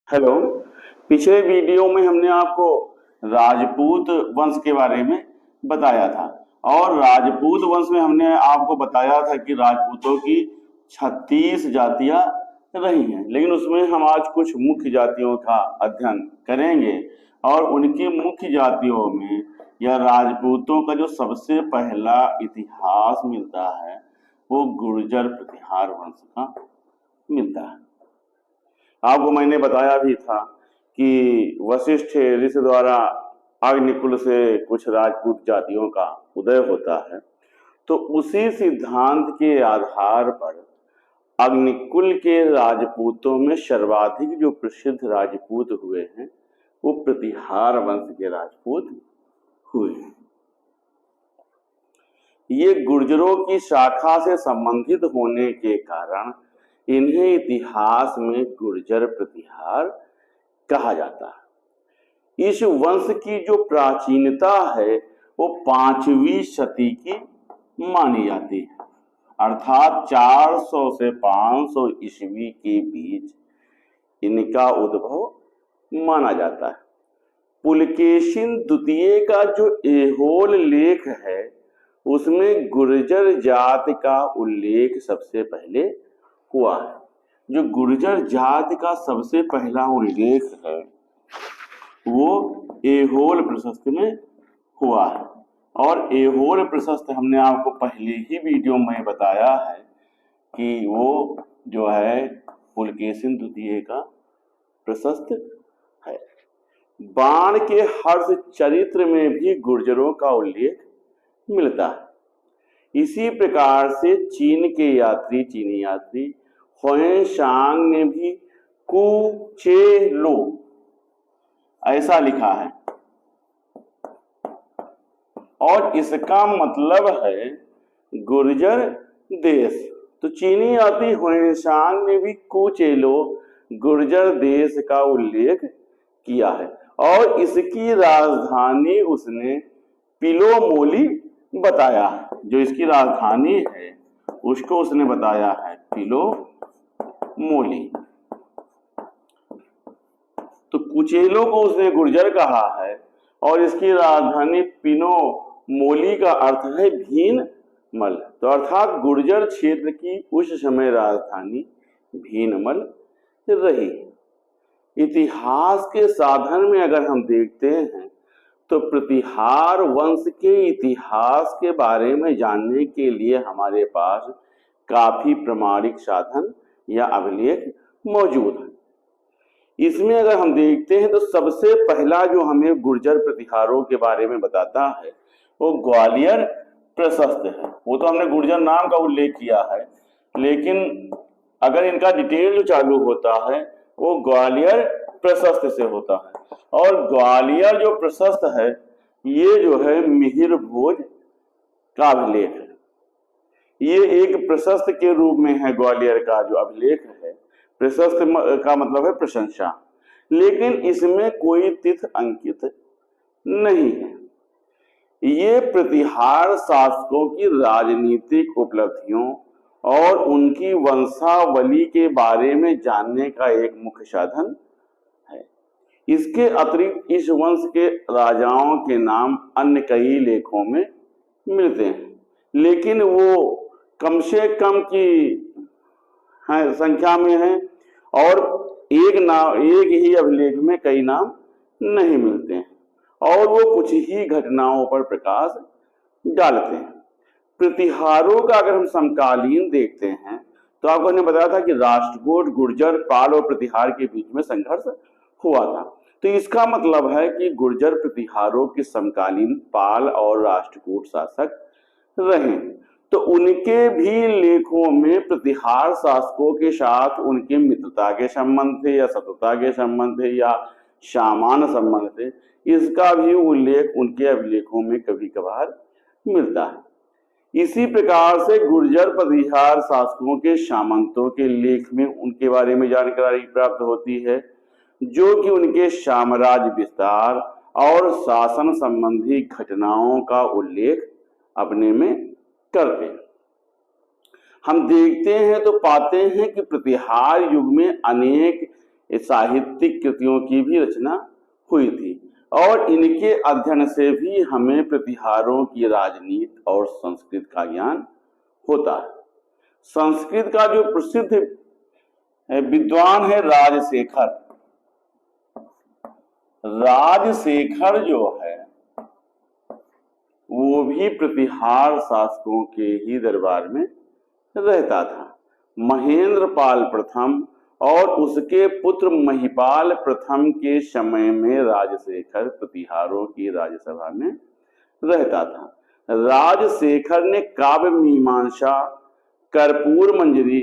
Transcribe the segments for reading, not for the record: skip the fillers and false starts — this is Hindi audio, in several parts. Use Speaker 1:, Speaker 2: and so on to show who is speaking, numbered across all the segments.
Speaker 1: हेलो। पिछले वीडियो में हमने आपको राजपूत वंश के बारे में बताया था और राजपूत वंश में हमने आपको बताया था कि राजपूतों की 36 जातियां रही हैं, लेकिन उसमें हम आज कुछ मुख्य जातियों का अध्ययन करेंगे और उनकी मुख्य जातियों में या राजपूतों का जो सबसे पहला इतिहास मिलता है वो गुर्जर प्रतिहार वंश का मिलता है। आपको मैंने बताया भी था कि वशिष्ठ ऋषि द्वारा अग्निकुल से कुछ राजपूत जातियों का उदय होता है, तो उसी सिद्धांत के आधार पर अग्निकुल के राजपूतों में सर्वाधिक जो प्रसिद्ध राजपूत हुए हैं वो प्रतिहार वंश के राजपूत हुए हैं। ये गुर्जरों की शाखा से संबंधित होने के कारण इन्हें इतिहास में गुर्जर प्रतिहार कहा जाता है। इस वंश की जो प्राचीनता है वो 5वीं शती की मानी जाती है, अर्थात 400 से 500 ईस्वी के बीच इनका उद्भव माना जाता है। पुलकेशिन द्वितीय का जो ऐहोल लेख है उसमें गुर्जर जाति का उल्लेख सबसे पहले हुआ है। जो गुर्जर जाति का सबसे पहला उल्लेख है वो ऐहोल प्रशस्त में हुआ है और ऐहोल प्रशस्त हमने आपको पहले ही वीडियो में बताया है कि वो जो है पुलकेशिन द्वितीय का प्रशस्त है। बाण के हर्ष चरित्र में भी गुर्जरों का उल्लेख मिलता है। इसी प्रकार से चीनी यात्री हुएनसांग ने भी कुचेलो ऐसा लिखा है और इसका मतलब है गुर्जर देश। तो चीनी यात्री हुएनसांग ने भी कुचेलो गुर्जर देश का उल्लेख किया है और इसकी राजधानी उसने पिलोमोली बताया है। जो इसकी राजधानी है उसको उसने बताया है पिलोमोली। तो कुचेलो को उसने गुर्जर कहा है और इसकी राजधानी पिलोमोली का अर्थ है भीनमल। तो अर्थात गुर्जर क्षेत्र की उस समय राजधानी भीनमल रही। इतिहास के साधन में अगर हम देखते हैं तो प्रतिहार वंश के इतिहास के बारे में जानने के लिए हमारे पास काफी प्रमाणिक साधन या अभिलेख मौजूद है। इसमें अगर हम देखते हैं तो सबसे पहला जो हमें गुर्जर प्रतिहारों के बारे में बताता है वो ग्वालियर प्रशस्त है। वो तो हमने गुर्जर नाम का उल्लेख किया है, लेकिन अगर इनका डिटेल जो चालू होता है वो ग्वालियर प्रशस्त से होता है और ग्वालियर जो प्रशस्त है ये जो है मिहिर भोज का अभिलेख है। ये एक प्रशस्त के रूप में है। ग्वालियर का जो अभिलेख है, प्रशस्त का मतलब है प्रशंसा, लेकिन इसमें कोई तिथि अंकित नहीं है। ये प्रतिहार शासकों की राजनीतिक उपलब्धियों और उनकी वंशावली के बारे में जानने का एक मुख्य साधन है। इसके अतिरिक्त इस वंश के राजाओं के नाम अन्य कई लेखों में मिलते हैं, लेकिन वो कम से कम की संख्या में है और एक ही अभिलेख में कई नाम नहीं मिलते हैं और वो कुछ ही घटनाओं पर प्रकाश डालते हैं। प्रतिहारों का अगर हम समकालीन देखते हैं तो आपको हमने बताया था कि राष्ट्रकूट, गुर्जर, पाल और प्रतिहार के बीच में संघर्ष हुआ था। तो इसका मतलब है कि गुर्जर प्रतिहारों के समकालीन पाल और राष्ट्रकूट शासक रहे। तो उनके भी लेखों में प्रतिहार शासकों के साथ उनके मित्रता के संबंध थे या शत्रुता के संबंध थे या सामान्य संबंध थे, इसका भी उल्लेख उनके अभिलेखों में कभी कभार मिलता है। इसी प्रकार से गुर्जर प्रतिहार शासकों के सामंतों के लेख में उनके बारे में जानकारी प्राप्त होती है जो कि उनके साम्राज्य विस्तार और शासन संबंधी घटनाओं का उल्लेख अपने में करते हैं। हम देखते हैं तो पाते हैं कि प्रतिहार युग में अनेक साहित्यिक कृतियों की भी रचना हुई थी और इनके अध्ययन से भी हमें प्रतिहारों की राजनीति और संस्कृत का ज्ञान होता है। संस्कृत का जो प्रसिद्ध विद्वान है राजशेखर, राजशेखर जो है वो भी प्रतिहार शासकों के ही दरबार में रहता था। महेंद्र पाल प्रथम और उसके पुत्र महिपाल प्रथम के समय में राजशेखर प्रतिहारों की राज्यसभा में रहता था। राजशेखर ने काव्य मीमांसा, कर्पूर मंजरी,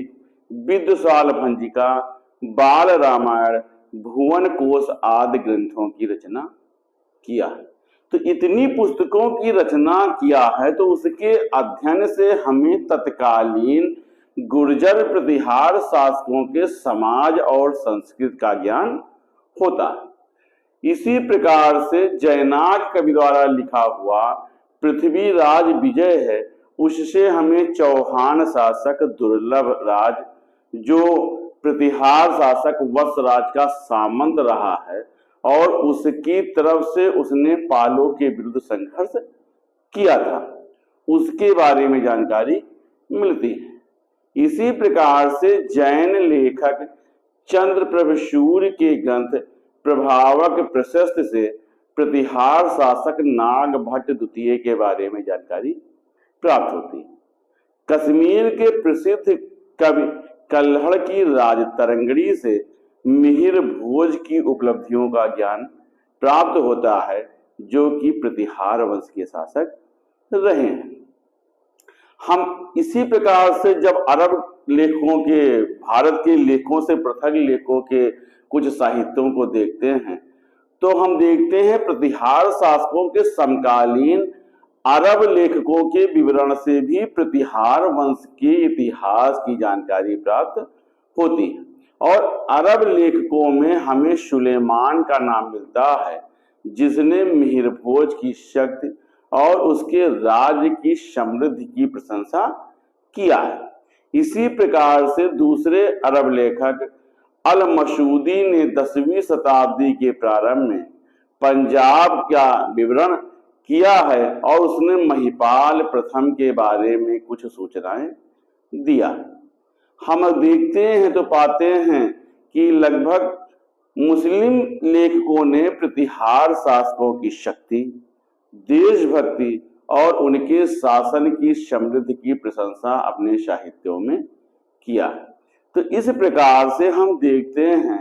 Speaker 1: विद्वशाल भंजिका, बाल रामायण, भुवन कोश आदि ग्रंथों की रचना किया। तो इतनी पुस्तकों की रचना किया है तो उसके अध्ययन से हमें तत्कालीन गुर्जर प्रतिहार शासकों के समाज और संस्कृति का ज्ञान होता है। इसी प्रकार से जयनाग कवि द्वारा लिखा हुआ पृथ्वीराज विजय है, उससे हमें चौहान शासक दुर्लभ राज जो प्रतिहार शासक वत्सराज का सामंत रहा है और उसकी तरफ से उसने पालों के विरुद्ध संघर्ष किया था, उसके बारे में जानकारी मिलती है। इसी प्रकार से जैन लेखक चंद्रप्रभ सूर्य के ग्रंथ प्रभावक प्रशस्त से प्रतिहार शासक नागभट्ट द्वितीय के बारे में जानकारी प्राप्त होती है। कश्मीर के प्रसिद्ध कवि कल्हड़ की राजतरंगड़ी से मिहिर भोज की उपलब्धियों का ज्ञान प्राप्त होता है जो कि प्रतिहार वंश के शासक रहे हैं। हम इसी प्रकार से जब अरब लेखकों के, भारत के लेखों से पृथक लेखों के कुछ साहित्यों को देखते हैं तो हम देखते हैं प्रतिहार शासकों के समकालीन अरब लेखकों के विवरण से भी प्रतिहार वंश के इतिहास की जानकारी प्राप्त होती है। और अरब लेखकों में हमें सुलेमान का नाम मिलता है जिसने मिहिर भोज की शक्ति और उसके राज्य की समृद्धि की प्रशंसा किया है। इसी प्रकार से दूसरे अरब लेखक अल मसूदी ने 10वीं शताब्दी के प्रारंभ में पंजाब का विवरण किया है और उसने महिपाल प्रथम के बारे में कुछ सूचनाएं दिया। हम देखते हैं तो पाते हैं कि लगभग मुस्लिम लेखकों ने प्रतिहार शासकों की शक्ति, देशभक्ति और उनके शासन की समृद्धि की प्रशंसा अपने साहित्यों में किया। तो इस प्रकार से हम देखते हैं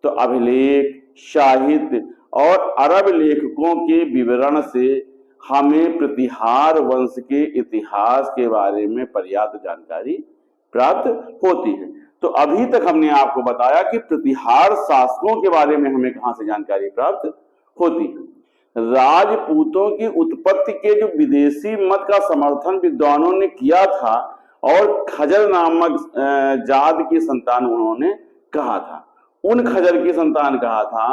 Speaker 1: तो अभिलेख, साहित्य और अरब लेखकों के विवरण से हमें प्रतिहार वंश के इतिहास के बारे में पर्याप्त जानकारी प्राप्त होती है। तो अभी तक हमने आपको बताया कि प्रतिहार शासकों के बारे में हमें कहां से जानकारी प्राप्त होती है। राजपूतों की उत्पत्ति के जो विदेशी मत का समर्थन विद्वानों ने किया था और खजर नामक जात की संतान उन्होंने कहा था, उन खजर की संतान कहा था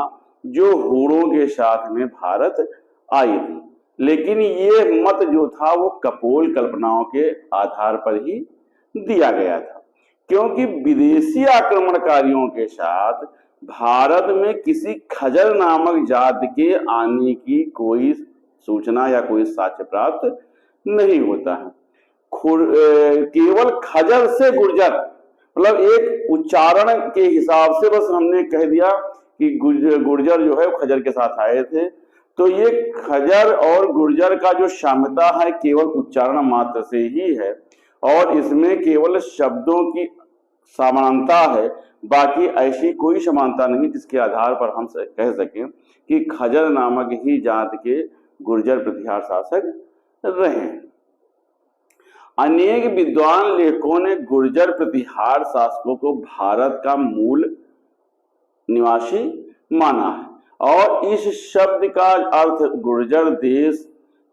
Speaker 1: जो हूणों के साथ में भारत आई थी। लेकिन ये मत जो था वो कपोल कल्पनाओं के आधार पर ही दिया गया था, क्योंकि विदेशी आक्रमणकारियों के साथ भारत में किसी खजर नामक जात के आने की कोई सूचना या कोई साक्ष्य प्राप्त नहीं होता है। केवल खजर से गुर्जर, मतलब एक उच्चारण के हिसाब से बस हमने कह दिया कि गुर्जर जो है खजर के साथ आए थे। तो ये खजर और गुर्जर का जो साम्यता है केवल उच्चारण मात्र से ही है और इसमें केवल शब्दों की समानता है, बाकी ऐसी कोई समानता नहीं जिसके आधार पर हम कह सकें कि खजर नामक ही जात के गुर्जर प्रतिहार शासक रहे। अनेक विद्वान लेखकों ने गुर्जर प्रतिहार शासकों को भारत का मूल निवासी माना है और इस शब्द का अर्थ गुर्जर देश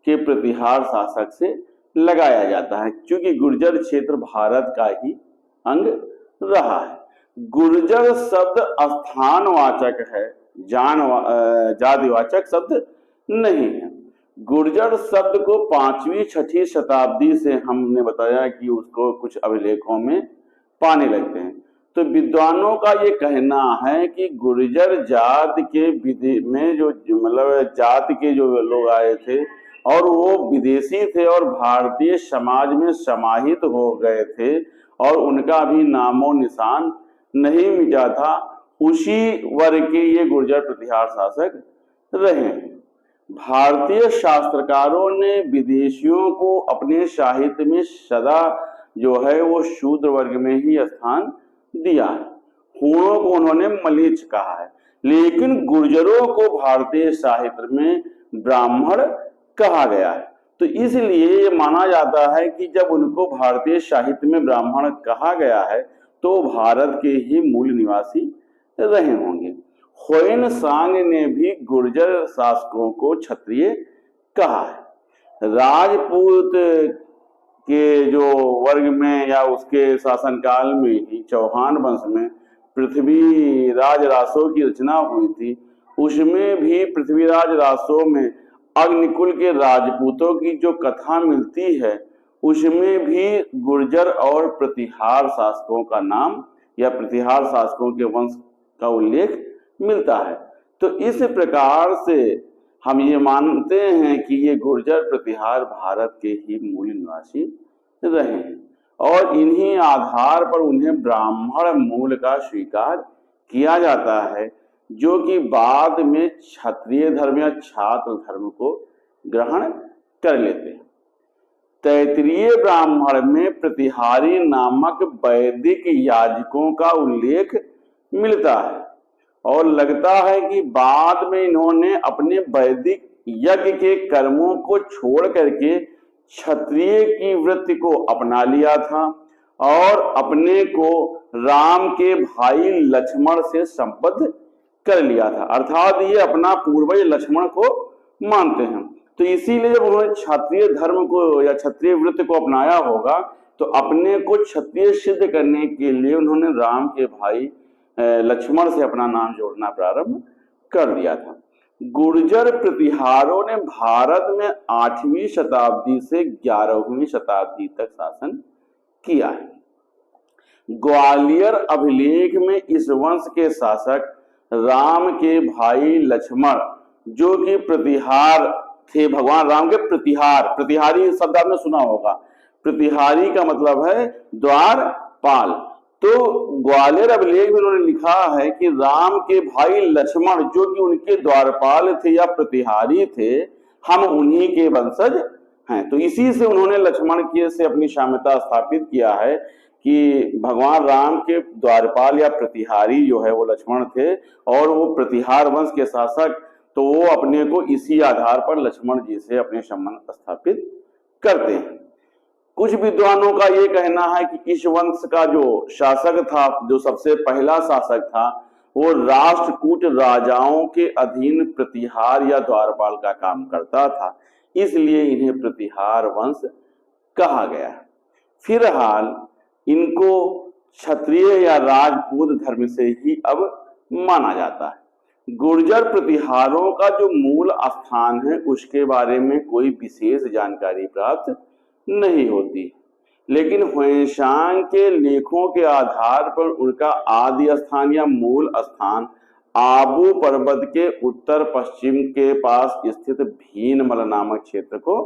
Speaker 1: के प्रतिहार शासक से लगाया जाता है, क्योंकि गुर्जर क्षेत्र भारत का ही अंग रहा है। गुर्जर शब्द स्थानवाचक है, जातिवाचक शब्द नहीं है। गुर्जर शब्द को 5वीं-6वीं शताब्दी से हमने बताया कि उसको कुछ अभिलेखों में पाने लगते हैं। तो विद्वानों का ये कहना है कि गुर्जर जात के में जो मतलब जात के जो लोग आए थे और वो विदेशी थे और भारतीय समाज में समाहित हो गए थे और उनका भी नामो निशान नहीं मिटा था, उसी वर्ग के ये गुर्जर प्रतिहार शासक रहे। भारतीय शास्त्रकारों ने विदेशियों को अपने साहित्य में सदा जो है वो शूद्र वर्ग में ही स्थान दिया है। हूणों को उन्होंने मलीच कहा है, लेकिन गुर्जरों को भारतीय साहित्य में ब्राह्मण कहा गया है। तो इसलिए ये माना जाता है कि जब उनको भारतीय साहित्य में ब्राह्मण कहा गया है तो भारत के ही मूल निवासी रहे होंगे। ह्वेन-सांग ने भी गुर्जर शासकों को क्षत्रिय कहा है। राजपूत के जो वर्ग में या उसके शासनकाल में ही चौहान वंश में पृथ्वीराज रासो की रचना हुई थी। उसमें भी पृथ्वीराज रासो में अग्निकुल के राजपूतों की जो कथा मिलती है उसमें भी गुर्जर और प्रतिहार शासकों का नाम या प्रतिहार शासकों के वंश का उल्लेख मिलता है। तो इस प्रकार से हम ये मानते हैं कि ये गुर्जर प्रतिहार भारत के ही मूल निवासी रहे हैं और इन्हीं आधार पर उन्हें ब्राह्मण मूल का स्वीकार किया जाता है, जो कि बाद में क्षत्रिय धर्म या छात्र धर्म को ग्रहण कर लेते हैं। तैत्तिरीय ब्राह्मण में प्रतिहारी नामक वैदिक याजकों का उल्लेख मिलता है और लगता है कि बाद में इन्होंने अपने वैदिक यज्ञ के कर्मों को छोड़ करके क्षत्रिय की वृत्ति को अपना लिया था और अपने को राम के भाई लक्ष्मण से संबद्ध कर लिया था, अर्थात ये अपना पूर्वज लक्ष्मण को मानते हैं। तो इसीलिए जब उन्होंने क्षत्रिय धर्म को या क्षत्रिय वृत्ति को अपनाया होगा तो अपने को क्षत्रिय सिद्ध करने के लिए उन्होंने राम के भाई लक्ष्मण से अपना नाम जोड़ना प्रारंभ कर दिया था। गुर्जर प्रतिहारों ने भारत में 8वीं शताब्दी से 11वीं शताब्दी तक शासन किया है। ग्वालियर अभिलेख में इस वंश के शासक राम के भाई लक्ष्मण, जो कि प्रतिहार थे, भगवान राम के प्रतिहारी शब्द आपने सुना होगा। प्रतिहारी का मतलब है द्वारपाल। तो ग्वालियर अभिलेख में उन्होंने लिखा है कि राम के भाई लक्ष्मण, जो कि उनके द्वारपाल थे या प्रतिहारी थे, हम उन्हीं के वंशज हैं। तो इसी से उन्होंने लक्ष्मण के से अपनी साम्यता स्थापित किया है कि भगवान राम के द्वारपाल या प्रतिहारी जो है वो लक्ष्मण थे और वो प्रतिहार वंश के शासक, तो वो अपने को इसी आधार पर लक्ष्मण जी से अपने संबंध स्थापित करते हैं। कुछ विद्वानों का ये कहना है कि इस वंश का जो शासक था, जो सबसे पहला शासक था, वो राष्ट्रकूट राजाओं के अधीन प्रतिहार या द्वारपाल का काम करता था, इसलिए इन्हें प्रतिहार वंश कहा गया है। फिलहाल इनको क्षत्रिय या राजपूत धर्म से ही अब माना जाता है। गुर्जर प्रतिहारों का जो मूल स्थान है उसके बारे में कोई विशेष जानकारी प्राप्त नहीं होती, लेकिन ह्वेन-सांग के लेखों के आधार पर उनका आदि स्थान या मूल स्थान आबू पर्वत के उत्तर पश्चिम के पास स्थित भीनमल नामक क्षेत्र को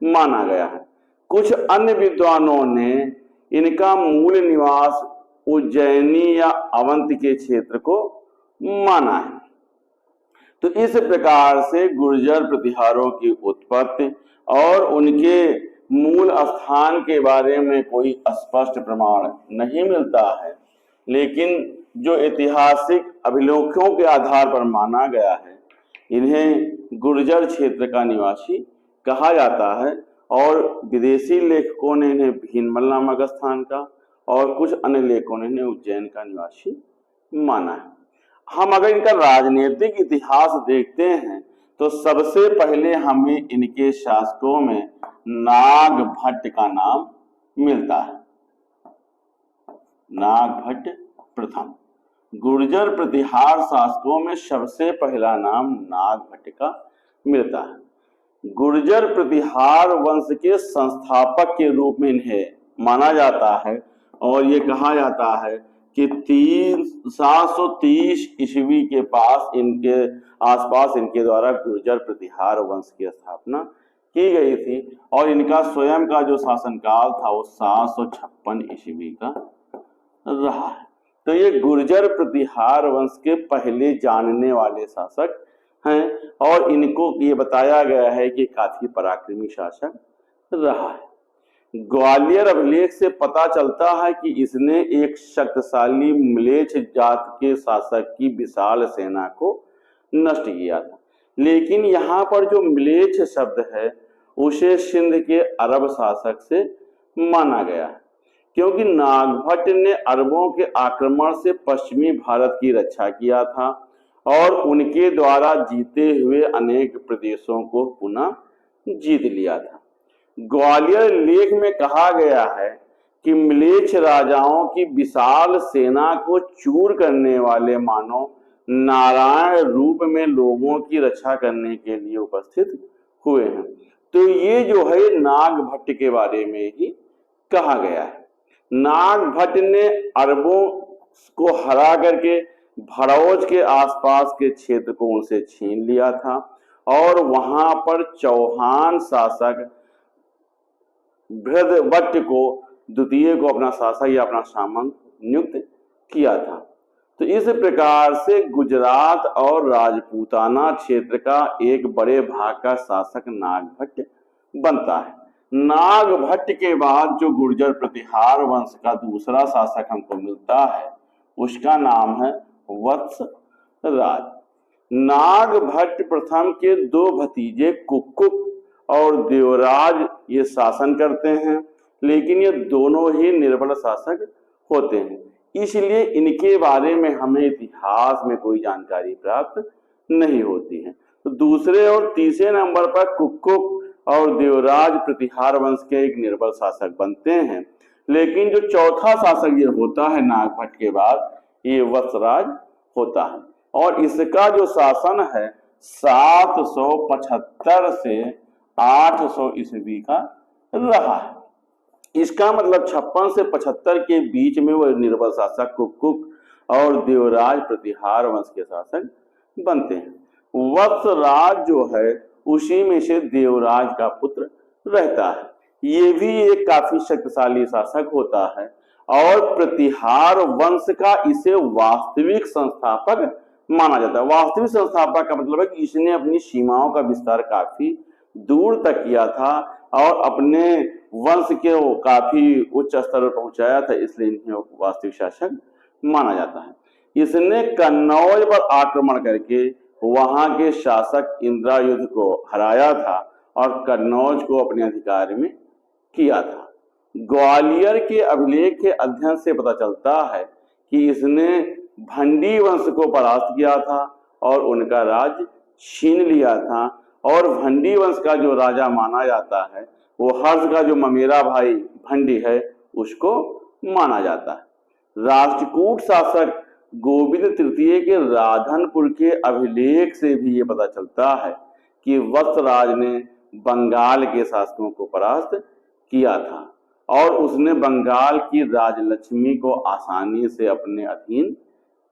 Speaker 1: माना गया है। कुछ अन्य विद्वानों ने इनका मूल निवास उज्जैनी या अवंती के क्षेत्र को माना है। तो इस प्रकार से गुर्जर प्रतिहारों की उत्पत्ति और उनके मूल स्थान के बारे में कोई स्पष्ट प्रमाण नहीं मिलता है, लेकिन जो ऐतिहासिक अभिलेखों के आधार पर माना गया है, इन्हें गुर्जर क्षेत्र का निवासी कहा जाता है और विदेशी लेखकों ने इन्हें भीनमल नामक स्थान का और कुछ अन्य लेखकों ने इन्हें उज्जैन का निवासी माना है। हम अगर इनका राजनीतिक इतिहास देखते हैं तो सबसे पहले हमें इनके शासकों में नागभट्ट का नाम मिलता है। नागभट्ट प्रथम। गुर्जर प्रतिहार शासकों में सबसे पहला नाम नागभट्ट का मिलता है। गुर्जर प्रतिहार वंश के संस्थापक के रूप में इन्हें माना जाता है और ये कहा जाता है कि 730 ईस्वी के पास इनके आसपास इनके द्वारा गुर्जर प्रतिहार वंश की स्थापना की गई थी और इनका स्वयं का जो शासनकाल था वो 756 ईस्वी का रहा है। तो ये गुर्जर प्रतिहार वंश के पहले जानने वाले शासक हैं और इनको ये बताया गया है कि काफी पराक्रमी शासक रहा है। ग्वालियर अभिलेख से पता चलता है कि इसने एक शक्तिशाली म्लेच्छ जात के शासक की विशाल सेना को नष्ट किया था। लेकिन यहाँ पर जो म्लेच्छ शब्द है उसे सिंध के अरब शासक से माना गया है, क्योंकि नागभट्ट ने अरबों के आक्रमण से पश्चिमी भारत की रक्षा किया था और उनके द्वारा जीते हुए अनेक प्रदेशों को पुनः जीत लिया था। ग्वालियर लेख में कहा गया है कि म्लेच्छ राजाओं की विशाल सेना को चूर करने वाले मानव नारायण रूप में लोगों की रक्षा करने के लिए उपस्थित हुए हैं। तो ये जो है नागभट्ट के बारे में ही कहा गया है। नागभट्ट ने अरबों को हरा करके भड़ौज के आसपास के क्षेत्र को उनसे छीन लिया था और वहां पर चौहान शासक भृदभट्ट को द्वितीय को अपना शासक या अपना सामंत नियुक्त किया था। तो इस प्रकार से गुजरात और राजपूताना क्षेत्र का एक बड़े भाग का शासक नागभट्ट बनता है। नागभट्ट के बाद जो गुर्जर प्रतिहार वंश का दूसरा शासक हमको मिलता है उसका नाम है वत्सराज। नागभट्ट प्रथम के दो भतीजे कुक्कुट और देवराज ये शासन करते हैं, लेकिन ये दोनों ही निर्बल शासक होते हैं, इसलिए इनके बारे में हमें इतिहास में कोई जानकारी प्राप्त नहीं होती है। तो दूसरे और तीसरे नंबर पर कुक्कुट और देवराज प्रतिहार वंश के एक निर्बल शासक बनते हैं, लेकिन जो चौथा शासक ये होता है नागभट्ट के बाद ये वत्सराज होता है और इसका जो शासन है 775 से 800 ईस्वी का रहा है। इसका मतलब 56 से 75 के बीच में वह निर्बल शासक कुक्कुट और देवराज प्रतिहार वंश के शासक बनते हैं। वत्सराज जो है उसी में से देवराज का पुत्र रहता है। ये भी एक काफी शक्तिशाली शासक होता है और प्रतिहार वंश का इसे वास्तविक संस्थापक माना जाता है। वास्तविक संस्थापक का मतलब है कि इसने अपनी सीमाओं का विस्तार काफी दूर तक किया था और अपने वंश के काफी उच्च स्तर पर पहुंचाया था, इसलिए इन्हें वास्तविक शासक माना जाता है। इसने कन्नौज पर आक्रमण करके वहां के शासक इंद्रायुध को हराया था और कन्नौज को अपने अधिकार में किया था। ग्वालियर के अभिलेख के अध्ययन से पता चलता है कि इसने भंडी वंश को परास्त किया था और उनका राज छीन लिया था और भंडी वंश का जो राजा माना जाता है वो हर्ष का जो ममेरा भाई भंडी है उसको माना जाता है। राष्ट्रकूट शासक गोविंद तृतीय के राधनपुर के अभिलेख से भी ये पता चलता है कि वत्सराज ने बंगाल के शासकों को परास्त किया था और उसने बंगाल की राजलक्ष्मी को आसानी से अपने अधीन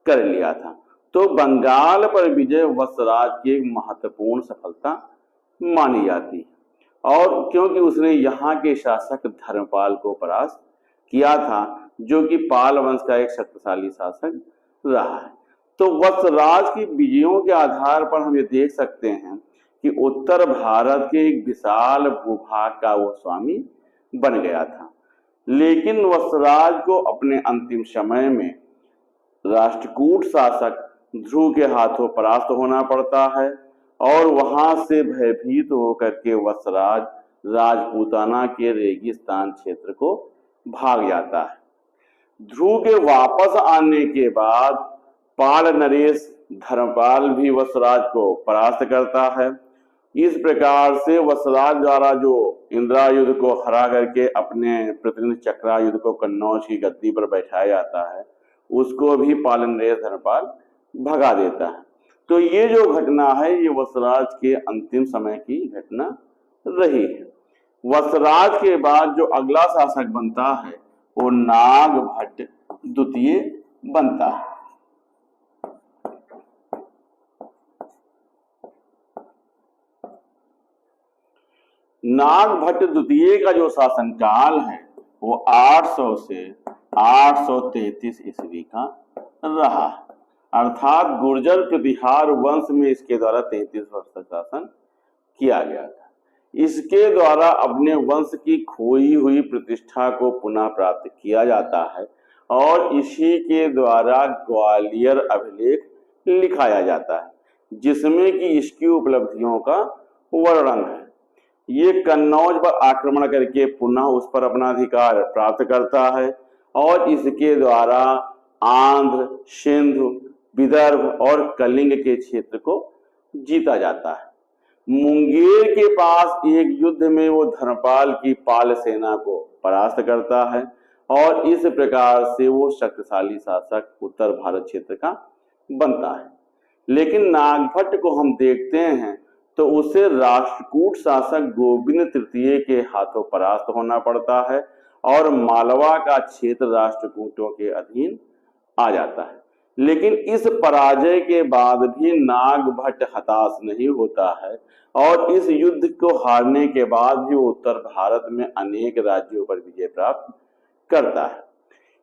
Speaker 1: कर लिया था। तो बंगाल पर विजय वत्सराज की एक महत्वपूर्ण सफलता मानी जाती है और क्योंकि उसने यहाँ के शासक धर्मपाल को परास्त किया था जो कि पाल वंश का एक शक्तिशाली शासक रहा है। तो वत्सराज की विजयों के आधार पर हम ये देख सकते हैं कि उत्तर भारत के एक विशाल भूभाग का वो स्वामी बन गया था, लेकिन वत्सराज को अपने अंतिम समय में राष्ट्रकूट शासक ध्रुव के हाथों परास्त होना पड़ता है और वहां से भयभीत होकर के वत्सराज राजपूताना के रेगिस्तान क्षेत्र को भाग जाता है। ध्रुव के वापस आने के बाद पाल नरेश धर्मपाल भी वत्सराज को परास्त करता है। इस प्रकार से वत्सराज द्वारा जो इंद्रायुध को हरा करके अपने प्रतिनिधि चक्रायुध को कन्नौज की गद्दी पर बैठाया जाता है उसको भी पाल नरेश धर्मपाल भगा देता है। तो ये जो घटना है ये वत्सराज के अंतिम समय की घटना रही है। वत्सराज के बाद जो अगला शासक बनता है वो नागभट्ट द्वितीय बनता है। नागभट्ट द्वितीय का जो शासनकाल है वो 800 से 833 ईस्वी का रहा, अर्थात गुर्जर प्रतिहार वंश में इसके द्वारा 33 वर्ष तक शासन किया गया था। इसके द्वारा अपने वंश की खोई हुई प्रतिष्ठा को पुनः प्राप्त किया जाता है और इसी के द्वारा ग्वालियर अभिलेख लिखाया जाता है, जिसमें कि इसकी उपलब्धियों का वर्णन है। ये कन्नौज पर आक्रमण करके पुनः उस पर अपना अधिकार प्राप्त करता है और इसके द्वारा आंध्र, सिंधु, विदर्भ और कलिंग के क्षेत्र को जीता जाता है। मुंगेर के पास एक युद्ध में वो धर्मपाल की पाल सेना को परास्त करता है और इस प्रकार से वो शक्तिशाली शासक उत्तर भारत क्षेत्र का बनता है। लेकिन नागभट्ट को हम देखते हैं तो उसे राष्ट्रकूट शासक गोविंद तृतीय के हाथों परास्त होना पड़ता है और मालवा का क्षेत्र राष्ट्रकूटों के अधीन आ जाता है। लेकिन इस पराजय के बाद भी नागभट्ट हताश नहीं होता है और इस युद्ध को हारने के बाद भी वो उत्तर भारत में अनेक राज्यों पर विजय प्राप्त करता है।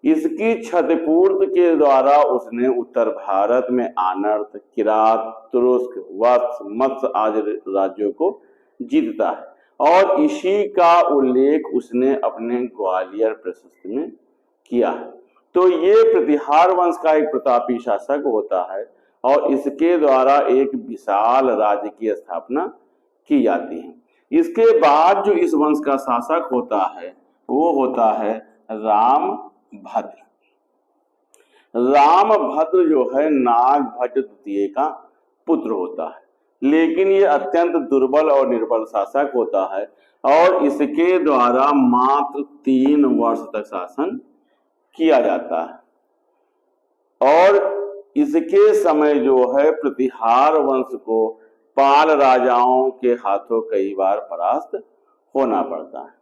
Speaker 1: इसकी क्षतिपूर्ति के द्वारा उसने उत्तर भारत में आनर्त, किरात, तुरुस्क, वत्स, मत्स्य आदि राज्यों को जीतता है और इसी का उल्लेख उसने अपने ग्वालियर प्रशस्ति में किया है। तो ये प्रतिहार वंश का एक प्रतापी शासक होता है और इसके द्वारा एक विशाल राज्य की स्थापना की जाती है। इसके बाद जो इस वंश का शासक होता है वो होता है रामभद्र। रामभद्र जो है नागभट्ट द्वितीय का पुत्र होता है, लेकिन ये अत्यंत दुर्बल और निर्बल शासक होता है और इसके द्वारा मात्र 3 वर्ष तक शासन किया जाता है और इसके समय जो है प्रतिहार वंश को पाल राजाओं के हाथों कई बार परास्त होना पड़ता है।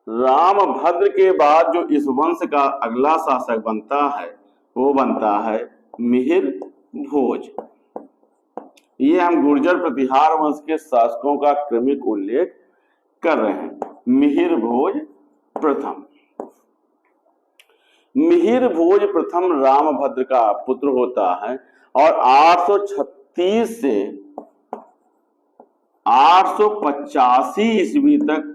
Speaker 1: रामभद्र के बाद जो इस वंश का अगला शासक बनता है वो बनता है मिहिर भोज। ये हम गुर्जर प्रतिहार वंश के शासकों का क्रमिक उल्लेख कर रहे हैं। मिहिर भोज प्रथम। मिहिर भोज प्रथम रामभद्र का पुत्र होता है और 836 से 885 ईस्वी तक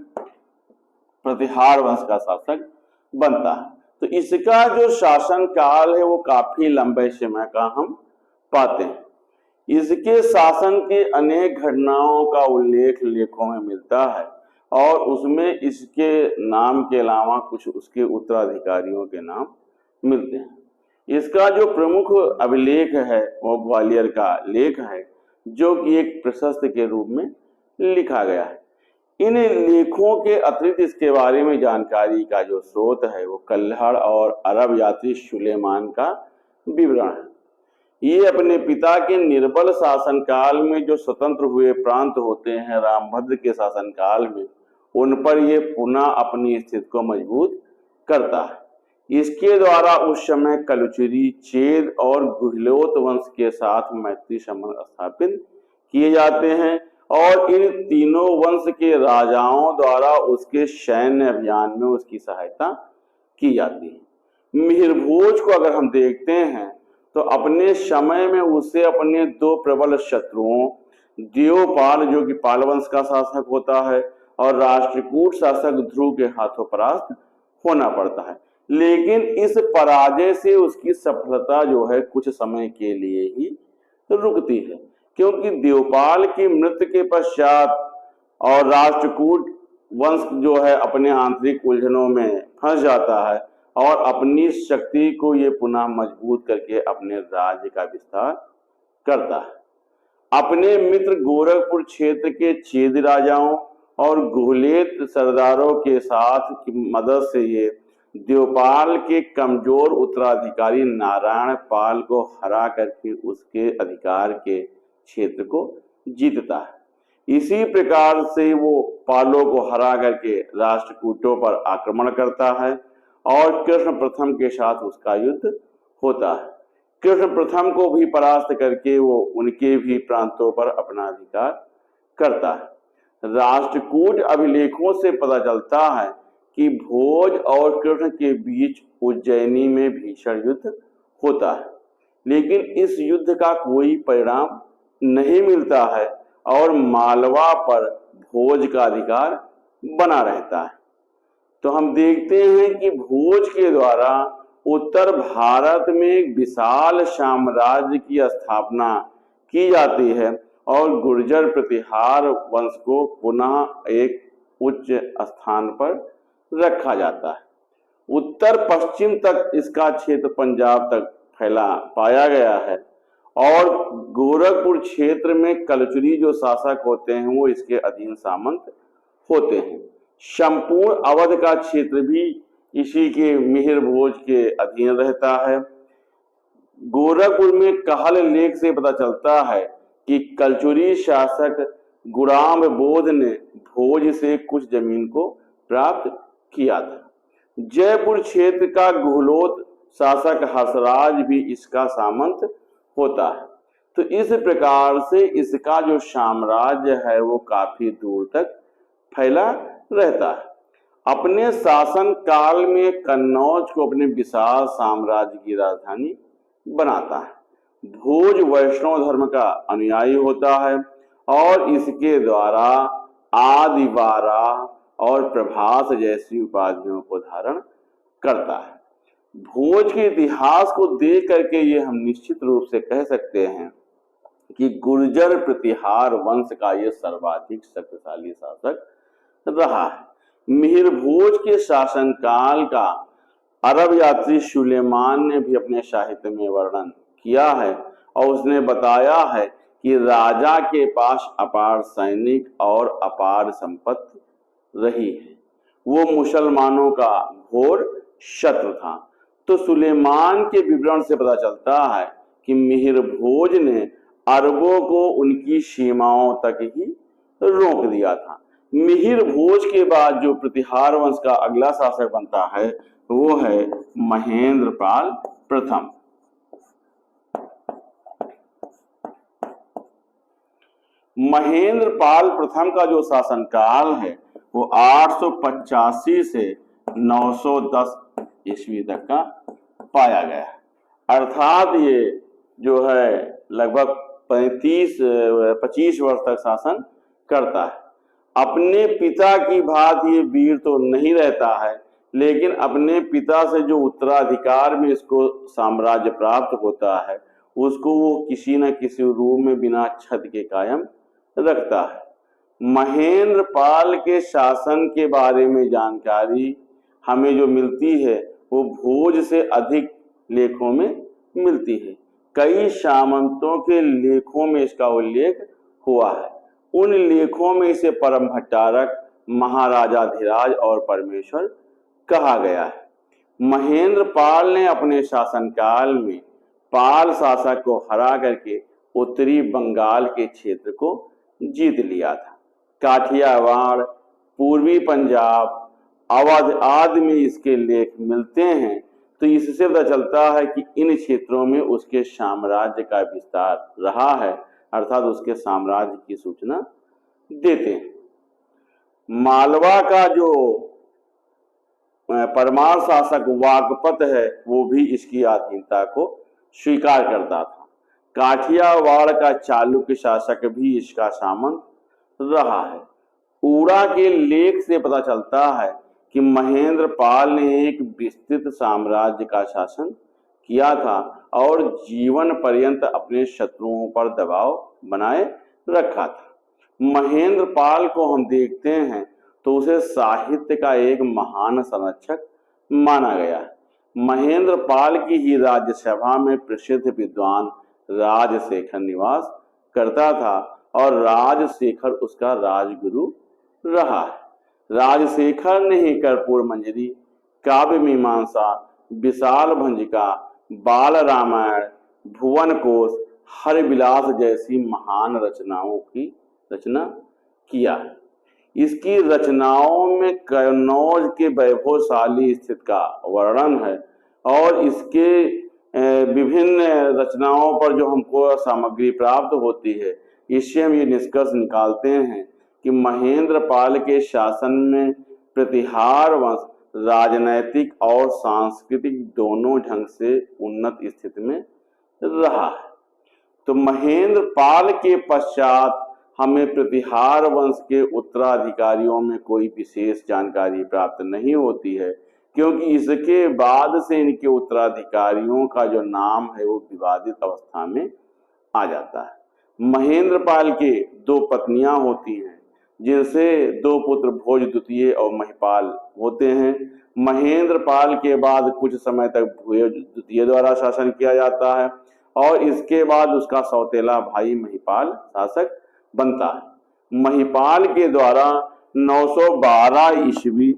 Speaker 1: प्रतिहार वंश का शासक बनता है। तो इसका जो शासन काल है वो काफी लंबे समय का हम पाते हैं। इसके शासन की अनेक घटनाओं का उल्लेख लेखों में मिलता है और उसमें इसके नाम के अलावा कुछ उसके उत्तराधिकारियों के नाम मिलते हैं। इसका जो प्रमुख अभिलेख है वो ग्वालियर का लेख है, जो कि एक प्रशस्ति के रूप में लिखा गया है। इन लेखों के अतिरिक्त इसके बारे में जानकारी का जो स्रोत है वो कल्हड़ और अरब यात्री सुलेमान का विवरण है। ये अपने पिता के निर्बल शासनकाल में जो स्वतंत्र हुए प्रांत होते हैं रामभद्र के शासनकाल में, उन पर ये पुनः अपनी स्थिति को मजबूत करता है। इसके द्वारा उस समय कलुचरी, चेद और गुहलोत वंश के साथ मैत्री संबंध स्थापित किए जाते हैं और इन तीनों वंश के राजाओं द्वारा उसके सैन्य अभियान में उसकी सहायता की जाती है। मिहिर भोज को अगर हम देखते हैं तो अपने समय में उसे अपने 2 प्रबल शत्रुओं देवपाल, जो कि पाल वंश का शासक होता है, और राष्ट्रकूट शासक ध्रुव के हाथों परास्त होना पड़ता है। लेकिन इस पराजय से उसकी सफलता जो है कुछ समय के लिए ही रुकती है, क्योंकि देवपाल की मृत्यु के पश्चात और राष्ट्रकूट वंश जो है अपने आंतरिक उलझनों में फंस जाता है और अपनी शक्ति को ये पुनः मजबूत करके अपने राज्य का विस्तार करता है। अपने मित्र गोरखपुर क्षेत्र के चेद राजाओं और गुहलेत सरदारों के साथ की मदद से ये देवपाल के कमजोर उत्तराधिकारी नारायण पाल को हरा करके उसके अधिकार के क्षेत्र को जीतता है। इसी प्रकार से वो पालों को हरा करके राष्ट्रकूटों पर आक्रमण करता है और कृष्ण प्रथम के साथ उसका युद्ध होता है। कृष्ण प्रथम को भी परास्त करके वो उनके भी प्रांतों पर अपना अधिकार करता है। राष्ट्रकूट अभिलेखों से पता चलता है कि भोज और कृष्ण के बीच उज्जैनी में भीषण युद्ध होता है, लेकिन इस युद्ध का कोई परिणाम नहीं मिलता है और मालवा पर भोज का अधिकार बना रहता है। तो हम देखते हैं कि भोज के द्वारा उत्तर भारत में एक विशाल साम्राज्य की स्थापना की जाती है और गुर्जर प्रतिहार वंश को पुनः एक उच्च स्थान पर रखा जाता है। उत्तर पश्चिम तक इसका क्षेत्र पंजाब तक फैला पाया गया है और गोरखपुर क्षेत्र में कलचुरी जो शासक होते हैं वो इसके अधीन सामंत होते हैं। संपूर्ण अवध का क्षेत्र भी इसी के मिहिर भोज के अधीन रहता है। गोरखपुर में कहल लेख से पता चलता है कि कलचुरी शासक गुराम बोध ने भोज से कुछ जमीन को प्राप्त किया था। जयपुर क्षेत्र का गुहलोत शासक हर्षराज भी इसका सामंत होता है। तो इस प्रकार से इसका जो साम्राज्य है वो काफी दूर तक फैला रहता है। अपने शासन काल में कन्नौज को अपने विशाल साम्राज्य की राजधानी बनाता है। भोज वैष्णव धर्म का अनुयायी होता है और इसके द्वारा आदिवारा और प्रभास जैसी उपाधियों को धारण करता है। भोज के इतिहास को देख करके ये हम निश्चित रूप से कह सकते हैं कि गुर्जर प्रतिहार वंश का ये सर्वाधिक शक्तिशाली शासक रहा है। मिहिर भोज के शासनकाल का अरब यात्री सुलेमान ने भी अपने साहित्य में वर्णन किया है और उसने बताया है कि राजा के पास अपार सैनिक और अपार संपत्ति रही है। वो मुसलमानों का घोर शत्रु था। तो सुलेमान के विवरण से पता चलता है कि मिहिर भोज ने अरबों को उनकी सीमाओं तक ही रोक दिया था। मिहिर भोज के बाद जो प्रतिहार वंश का अगला शासक बनता है वो है महेंद्र पाल प्रथम। महेंद्र पाल प्रथम का जो शासनकाल है वो 885 से 910 ईस्वी तक का पाया गया है। अर्थात ये जो है लगभग 25 वर्ष तक शासन करता है। अपने पिता की भांति ये वीर तो नहीं रहता है, लेकिन अपने पिता से जो उत्तराधिकार में इसको साम्राज्य प्राप्त होता है उसको वो किसी न किसी रूप में बिना छत के कायम रखता है। महेंद्र पाल के शासन के बारे में जानकारी हमें जो मिलती है वो भोज से अधिक लेखों में मिलती है। कई सामंतों के लेखों में इसका उल्लेख हुआ है। उन लेखों में इसे परम भट्टारक, महाराजाधिराज और परमेश्वर कहा गया है। महेंद्र पाल ने अपने शासनकाल में पाल शासक को हरा करके उत्तरी बंगाल के क्षेत्र को जीत लिया था। काठियावाड़, पूर्वी पंजाब, अवध आदि में इसके लेख मिलते हैं। तो इससे पता चलता है कि इन क्षेत्रों में उसके साम्राज्य का विस्तार रहा है, अर्थात उसके साम्राज्य की सूचना देते हैं। मालवा का जो परमार शासक वाकपत है वो भी इसकी अधीनता को स्वीकार करता था। काठियावाड़ का चालुक्य शासक भी इसका सामंत रहा है। ऊड़ा के लेख से पता चलता है कि महेंद्र पाल ने एक विस्तृत साम्राज्य का शासन किया था और जीवन पर्यंत अपने शत्रुओं पर दबाव बनाए रखा था। महेंद्र पाल को हम देखते हैं तो उसे साहित्य का एक महान संरक्षक माना गया है। महेंद्र पाल की ही राज्यसभा में प्रसिद्ध विद्वान राजशेखर निवास करता था और राजशेखर उसका राजगुरु रहा है। राजशेखर ने ही कर्पूर मंजरी, काव्य मीमांसा, विशाल भंजिका, बाल रामायण, भुवन कोश, हरविलास जैसी महान रचनाओं की रचना किया है। इसकी रचनाओं में कन्नौज के वैभवशाली स्थिति का वर्णन है और इसके विभिन्न रचनाओं पर जो हमको सामग्री प्राप्त होती है, इससे हम ये निष्कर्ष निकालते हैं कि महेंद्र पाल के शासन में प्रतिहार वंश राजनैतिक और सांस्कृतिक दोनों ढंग से उन्नत स्थिति में रहा है। तो महेंद्र पाल के पश्चात हमें प्रतिहार वंश के उत्तराधिकारियों में कोई विशेष जानकारी प्राप्त नहीं होती है, क्योंकि इसके बाद से इनके उत्तराधिकारियों का जो नाम है वो विवादित अवस्था में आ जाता है। महेंद्र पाल के 2 पत्नियां होती हैं, जिनसे 2 पुत्र भोज द्वितीय और महिपाल होते हैं। महेंद्र पाल के बाद कुछ समय तक भोज द्वितीय द्वारा शासन किया जाता है और इसके बाद उसका सौतेला भाई महिपाल शासक बनता है। महिपाल के द्वारा 912 ईस्वी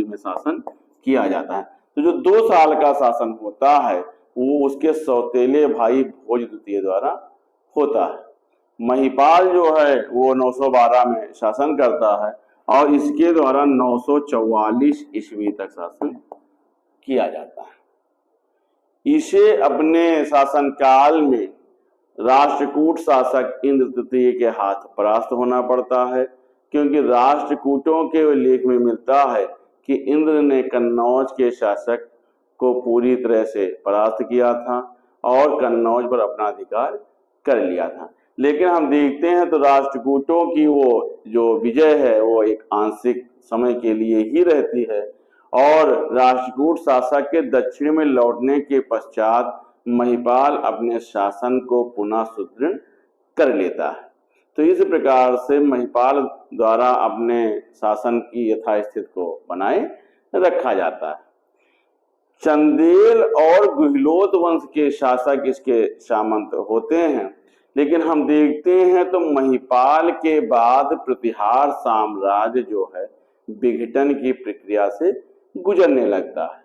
Speaker 1: में शासन किया जाता है। तो जो 2 साल का शासन होता है वो उसके सौतेले भाई भोज द्वितीय द्वारा होता है। महिपाल जो है वो 912 में शासन करता है और इसके द्वारा 944 ईस्वी तक शासन किया जाता है। इसे अपने शासनकाल में राष्ट्रकूट शासक इंद्र तृतीय के हाथ परास्त होना पड़ता है, क्योंकि राष्ट्रकूटों के लेख में मिलता है कि इंद्र ने कन्नौज के शासक को पूरी तरह से परास्त किया था और कन्नौज पर अपना अधिकार कर लिया था। लेकिन हम देखते हैं तो राष्ट्रकूटों की वो जो विजय है वो एक आंशिक समय के लिए ही रहती है और राष्ट्रकूट शासक के दक्षिण में लौटने के पश्चात महिपाल अपने शासन को पुनः सुदृढ़ कर लेता है। तो इस प्रकार से महिपाल द्वारा अपने शासन की यथास्थिति को बनाए रखा जाता है। चंदेल और गुहिलोत वंश के शासक इसके सामंत होते हैं, लेकिन हम देखते हैं तो महिपाल के बाद प्रतिहार साम्राज्य जो है विघटन की प्रक्रिया से गुजरने लगता है।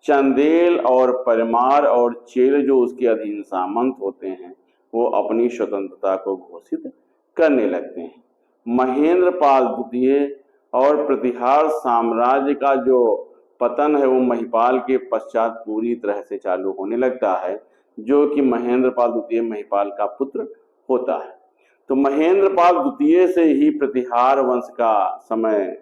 Speaker 1: चंदेल और परमार और चेल जो उसके अधीन सामंत होते हैं वो अपनी स्वतंत्रता को घोषित करने लगते हैं। महेंद्र पाल द्वितीय और प्रतिहार साम्राज्य का जो पतन है वो महिपाल के पश्चात पूरी तरह से चालू होने लगता है, जो कि महेंद्र पाल द्वितीय महिपाल का पुत्र होता है। तो महेंद्र पाल द्वितीय से ही प्रतिहार वंश का समय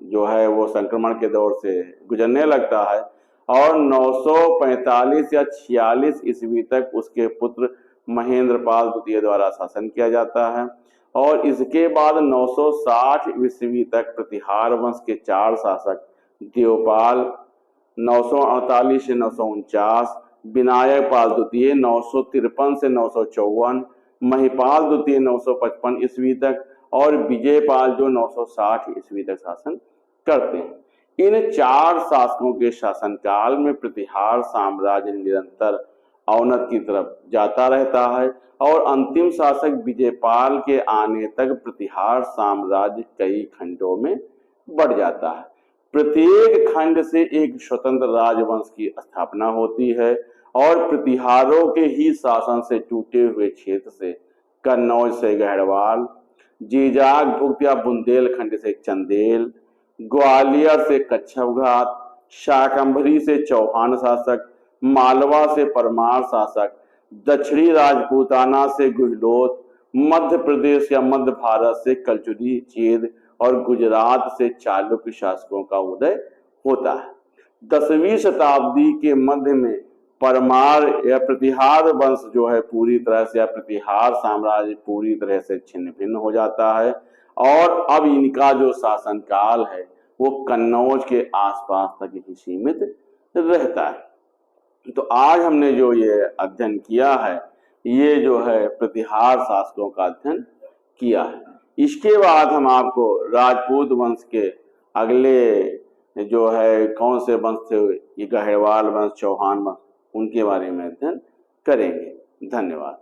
Speaker 1: जो है वो संक्रमण के दौर से गुजरने लगता है और 945 या 46 ईस्वी तक उसके पुत्र महेंद्र पाल द्वितीय द्वारा शासन किया जाता है और इसके बाद 960 ईस्वी तक प्रतिहार वंश के 4 शासक देवपाल 948 से 949, विनायक पाल द्वितीय 953 से 954, महिपाल द्वितीय 955 ईस्वी तक और विजयपाल जो 960 ईस्वी तक शासन करते हैं। इन 4 शासकों के शासनकाल में प्रतिहार साम्राज्य निरंतर अवनति की तरफ जाता रहता है और अंतिम शासक विजयपाल के आने तक प्रतिहार साम्राज्य कई खंडों में बढ़ जाता है। प्रत्येक खंड से एक स्वतंत्र राजवंश की स्थापना होती है और प्रतिहारों के ही शासन से टूटे हुए क्षेत्र से कन्नौज से गढ़वाल, जीजाग भुक्त या बुंदेलखंड से चंदेल, ग्वालियर से कच्छपघात, शाकंभरी से चौहान शासक, मालवा से परमार शासक, दक्षिणी राजपूताना से गुहिलोत, मध्य प्रदेश या मध्य भारत से कलचुरी चेद और गुजरात से चालुक्य शासकों का उदय होता है। 10वीं शताब्दी के मध्य में परमार या प्रतिहार वंश जो है पूरी तरह से या प्रतिहार साम्राज्य पूरी तरह से छिन्न भिन्न हो जाता है और अब इनका जो शासनकाल है वो कन्नौज के आसपास तक ही सीमित रहता है। तो आज हमने जो ये अध्ययन किया है ये जो है प्रतिहार शासकों का अध्ययन किया है। इसके बाद हम आपको राजपूत वंश के अगले जो है कौन से वंश थे, ये गढ़वाल वंश, चौहान वंश, उनके बारे में अध्ययन करेंगे। धन्यवाद।